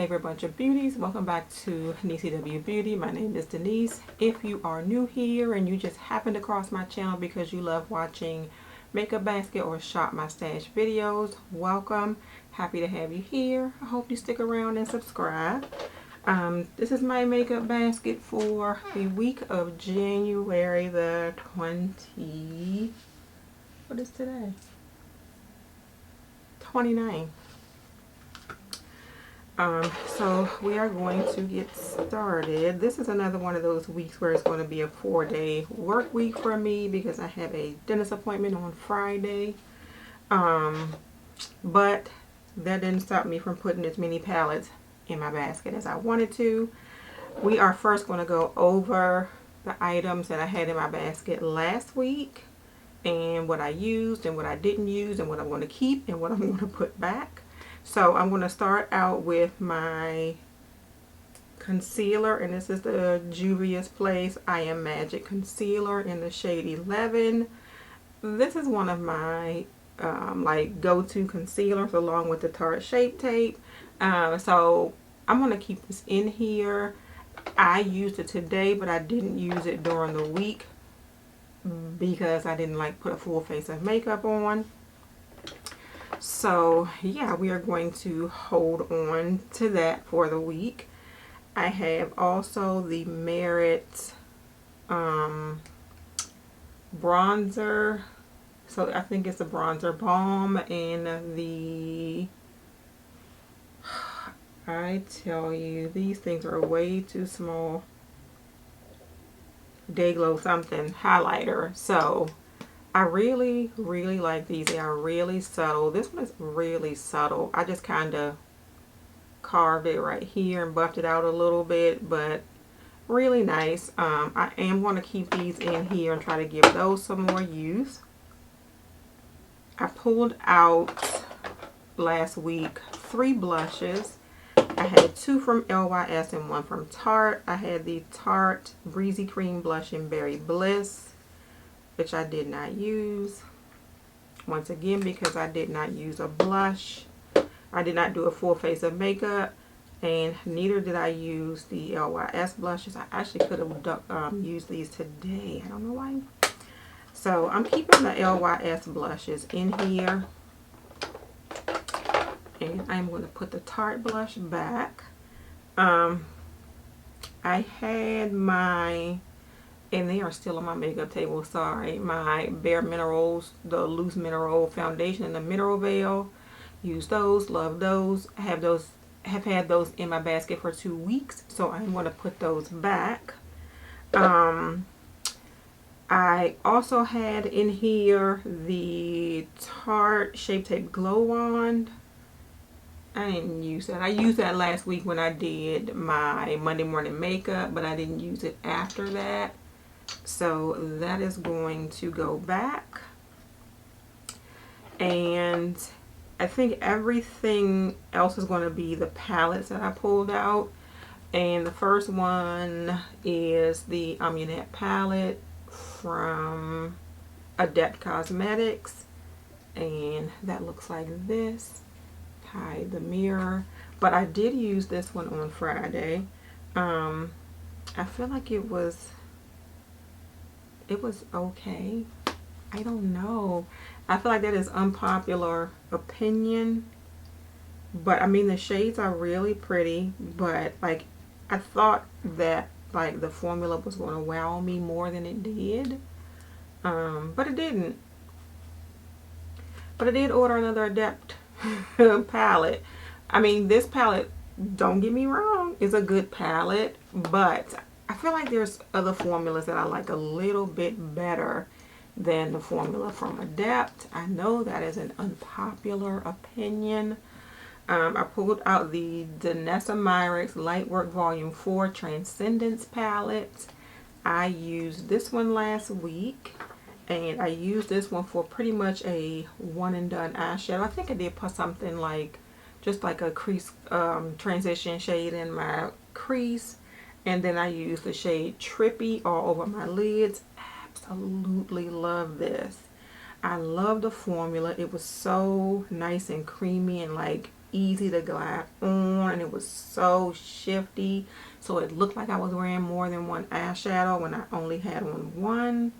favorite bunch of beauties. Welcome back to NCW Beauty. My name is Denise. If you are new here and you just happened to cross my channel because you love watching makeup basket or shop my stash videos, welcome. Happy to have you here. I hope you stick around and subscribe. This is my makeup basket for the week of January the 20. What is today? 29th. So we are going to get started. This is another one of those weeks where it's going to be a 4-day work week for me because I have a dentist appointment on Friday. But that didn't stop me from putting as many palettes in my basket as I wanted to. We are first going to go over the items that I had in my basket last week and what I used and what I didn't use and what I'm going to keep and what I'm going to put back. So I'm going to start out with my concealer, and this is the Juvia's Place I Am Magic Concealer in the shade 11. This is one of my like go-to concealers along with the Tarte Shape Tape. So I'm going to keep this in here. I used it today, but I didn't use it during the week because I didn't like put a full face of makeup on. So yeah, we are going to hold on to that for the week. I have also the Merit bronzer. So I think it's a bronzer balm, and the, I tell you, these things are way too small. Day Glow something highlighter. So I really like these. They are really subtle. This one is really subtle. I just kind of carved it right here and buffed it out a little bit, but really nice. I am going to keep these in here and try to give those some more use. I pulled out last week 3 blushes. I had 2 from LYS and 1 from Tarte. I had the Tarte Breezy Cream Blush in Berry Bliss, which I did not use. Once again, because I did not use a blush. I did not do a full face of makeup, and neither did I use the LYS blushes. I actually could have used these today. I don't know why. So I'm keeping the LYS blushes in here. And I'm going to put the Tarte blush back. I had my, and they are still on my makeup table, sorry, my Bare Minerals, the Loose Mineral Foundation and the Mineral Veil. Use those, love those. I have had those in my basket for 2 weeks, so I'm going to put those back. I also had in here the Tarte Shape Tape Glow Wand. I didn't use that. I used that last week when I did my Monday morning makeup, but I didn't use it after that. So that is going to go back. And I think everything else is going to be the palettes that I pulled out. And the first one is the Amunet palette from Adept Cosmetics. And that looks like this. Hide the mirror. But I did use this one on Friday. I feel like it was okay. I don't know. I feel like that is unpopular opinion. But I mean, the shades are really pretty, but like I thought that like the formula was going to wow me more than it did. But it didn't. But I did order another Adept palette. I mean, this palette, don't get me wrong, is a good palette, but I feel like there's other formulas that I like a little bit better than the formula from Adept. I know that is an unpopular opinion. I pulled out the Danessa Myricks Lightwork Volume 4 Transcendence palette. I used this one last week. And I used this one for pretty much a one and done eyeshadow. I think I did put something like, just like a crease transition shade in my crease. And then I used the shade Trippy all over my lids. Absolutely love this. I love the formula. It was so nice and creamy and like easy to glide on, and it was so shifty. So it looked like I was wearing more than one eyeshadow when I only had on one.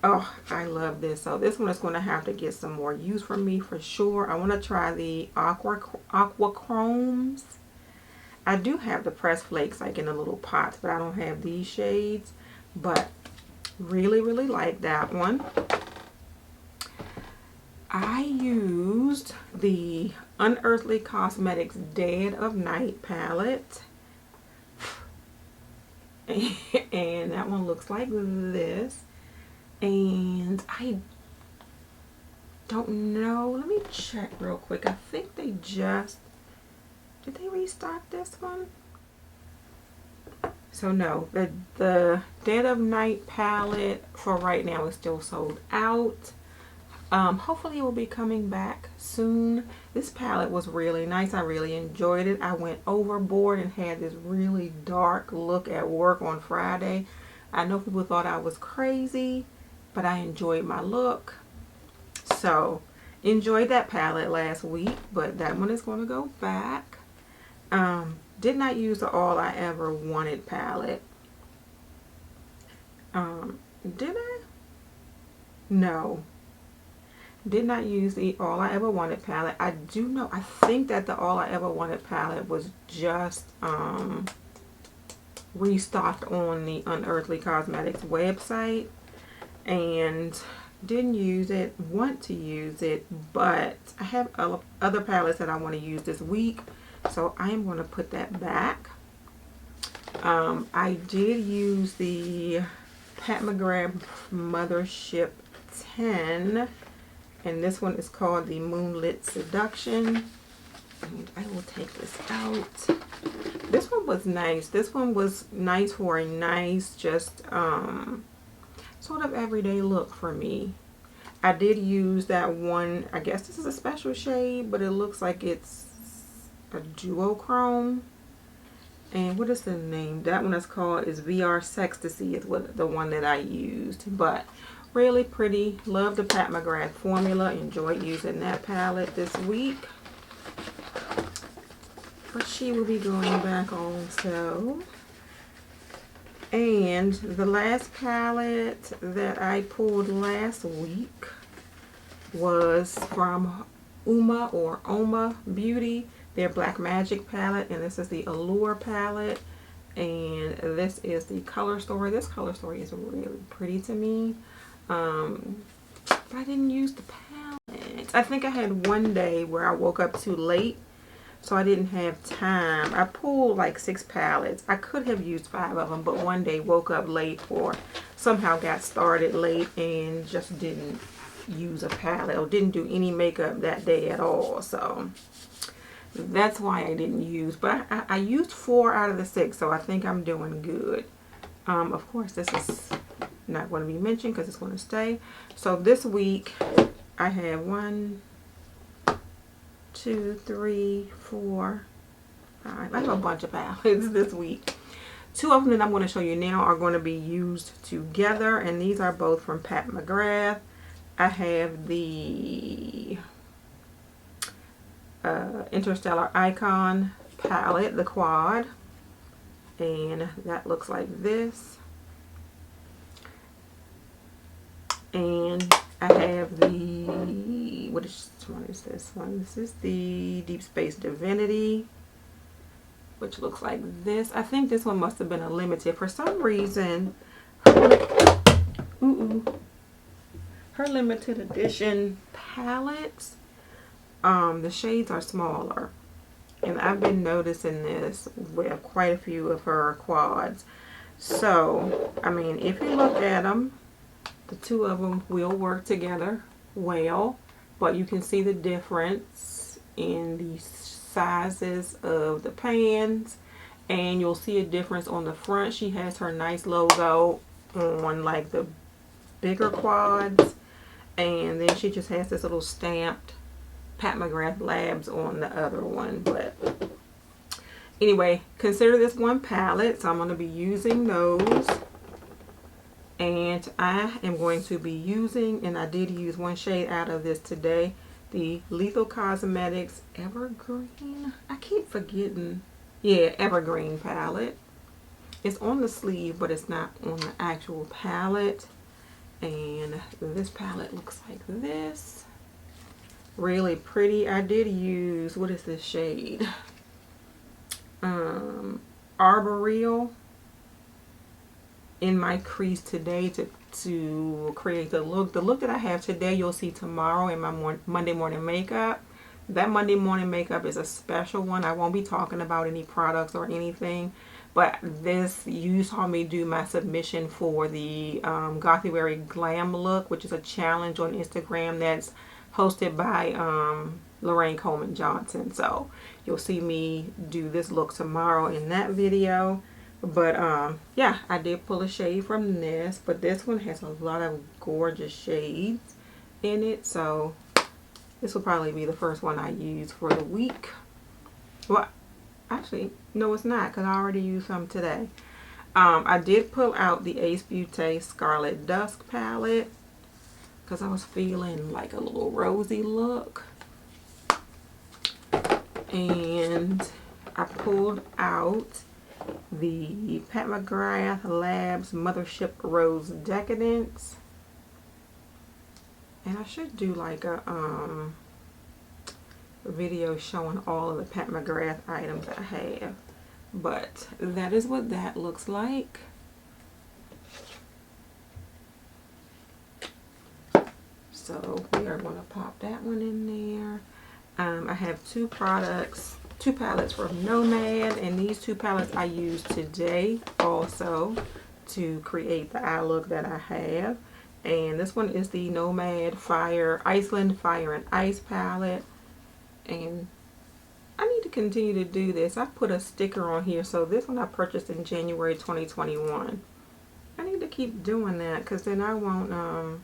Oh, I love this. So this one is going to have to get some more use from me for sure. I want to try the Aqua Chromes. I do have the pressed flakes like in the little pots, but I don't have these shades. But really, really like that one. I used the Unearthly Cosmetics Dead of Night palette. And that one looks like this. And I don't know. Let me check real quick. I think they just... Did they restock this one? So no, the Dead of Night palette for right now is still sold out. Hopefully it will be coming back soon. This palette was really nice. I really enjoyed it. I went overboard and had this really dark look at work on Friday. I know people thought I was crazy, but I enjoyed my look. So enjoyed that palette last week, but that one is going to go back. Did not use the All I Ever Wanted palette. Did I? No. Did not use the All I Ever Wanted palette. I do know, I think that the All I Ever Wanted palette was just restocked on the Unearthly Cosmetics website, and didn't use it, want to use it, but I have other palettes that I want to use this week, so I am going to put that back. I did use the Pat McGrath Mothership 10, and this one is called the Moonlit Seduction. And I will take this out. This one was nice. This one was nice for a nice, just sort of everyday look for me. I did use that one. I guess this is a special shade, but it looks like it's a duochrome. And what is the name? That one is called VR Sextasy is what the one that I used. But really pretty. Love the Pat McGrath formula. Enjoyed using that palette this week. But she will be going back also. And the last palette that I pulled last week was from Oma Beauty, their Black Magic palette, and this is the Allure palette, and this is the Color Story. This Color Story is really pretty to me, but I didn't use the palette. I think I had one day where I woke up too late, so I didn't have time. I pulled like 6 palettes. I could have used 5 of them, but one day woke up late or somehow got started late and just didn't use a palette or didn't do any makeup that day at all. So that's why I didn't use. But I used 4 out of the 6, so I think I'm doing good. Of course, this is not going to be mentioned because it's going to stay. So this week I have 1, 2, 3, 4, 5. I have a bunch of palettes this week. 2 of them that I'm going to show you now are going to be used together, and these are both from Pat McGrath. I have the Interstellar Icon palette, the quad, and that looks like this. And I have the, which one is this one? This is the Deep Space Divinity, which looks like this. I think this one must have been a limited. For some reason, her limited edition palettes, the shades are smaller. And I've been noticing this with quite a few of her quads. So, I mean, if you look at them, the 2 of them will work together well, but you can see the difference in the sizes of the pans, and you'll see a difference on the front. She has her nice logo on like the bigger quads, and then she just has this little stamped Pat McGrath Labs on the other one. But anyway, consider this one palette, so I'm going to be using those. And I am going to be using, and I did use one shade out of this today, the Lethal Cosmetics Evergreen. I keep forgetting. Yeah, Evergreen palette. It's on the sleeve, but it's not on the actual palette. And this palette looks like this. Really pretty. I did use, what is this shade? Arboreal in my crease today to create the look. The look that I have today, you'll see tomorrow in my Monday morning makeup. That Monday morning makeup is a special one. I won't be talking about any products or anything. But this, you saw me do my submission for the Gothyberry Glam look, which is a challenge on Instagram that's hosted by Lorraine Coleman Johnson. So you'll see me do this look tomorrow in that video. But yeah, I did pull a shade from this, but this one has a lot of gorgeous shades in it. So this will probably be the first one I use for the week. Well, actually, no, it's not, because I already used some today. I did pull out the Ace Beauty Scarlet Dusk palette because I was feeling like a little rosy look. And I pulled out the Pat McGrath Labs Mothership Rose Decadence. And I should do like a video showing all of the Pat McGrath items I have. But that is what that looks like. So we are going to pop that one in there. I have two palettes from Nomad, and these two palettes I used today also to create the eye look that I have. And this one is the Nomad Iceland Fire and Ice palette. And I need to continue to do this. I put a sticker on here. So this one I purchased in January 2021. I need to keep doing that because then I won't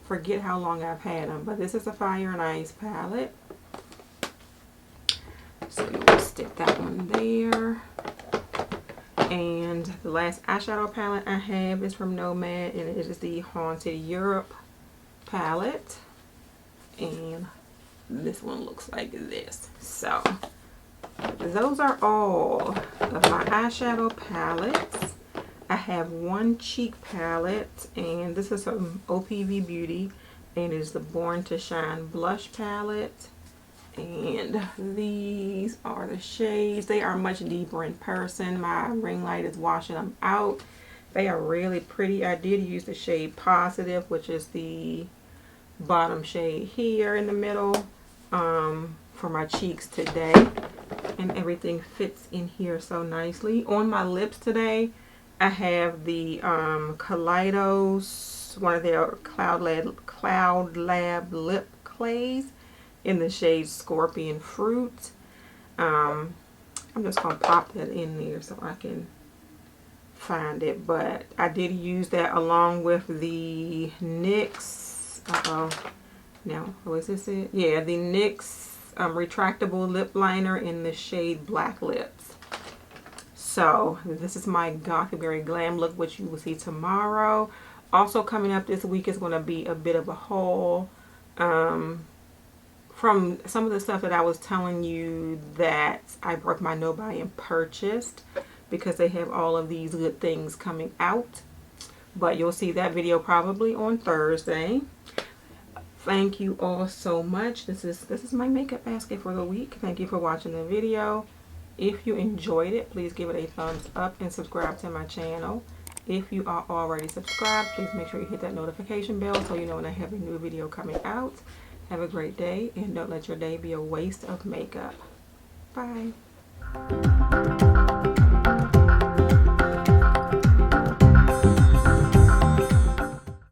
forget how long I've had them. But this is a Fire and Ice palette. So we'll stick that one there. And the last eyeshadow palette I have is from Nomad, and it is the Haunted Europe palette. And this one looks like this. So those are all of my eyeshadow palettes. I have one cheek palette, and this is from OPV Beauty, and it is the Born to Shine blush palette. And these are the shades. They are much deeper in person. My ring light is washing them out. They are really pretty. I did use the shade Positive, which is the bottom shade here in the middle, for my cheeks today. And everything fits in here so nicely. On my lips today, I have the Kaleidos, one of their Cloud Lab lip clays in the shade Scorpion Fruit. I'm just going to pop that in there so I can find it. But I did use that along with the NYX. Now, was this it? Yeah, the NYX retractable lip liner in the shade Black Lips. So this is my Gothyberry Glam look, which you will see tomorrow. Also coming up this week is going to be a bit of a haul from some of the stuff that I was telling you that I broke my no buy and purchased, because they have all of these good things coming out. But you'll see that video probably on Thursday. Thank you all so much. This is my makeup basket for the week. Thank you for watching the video. If you enjoyed it, please give it a thumbs up and subscribe to my channel. If you are already subscribed, please make sure you hit that notification bell so you know when I have a new video coming out. Have a great day, and don't let your day be a waste of makeup. Bye.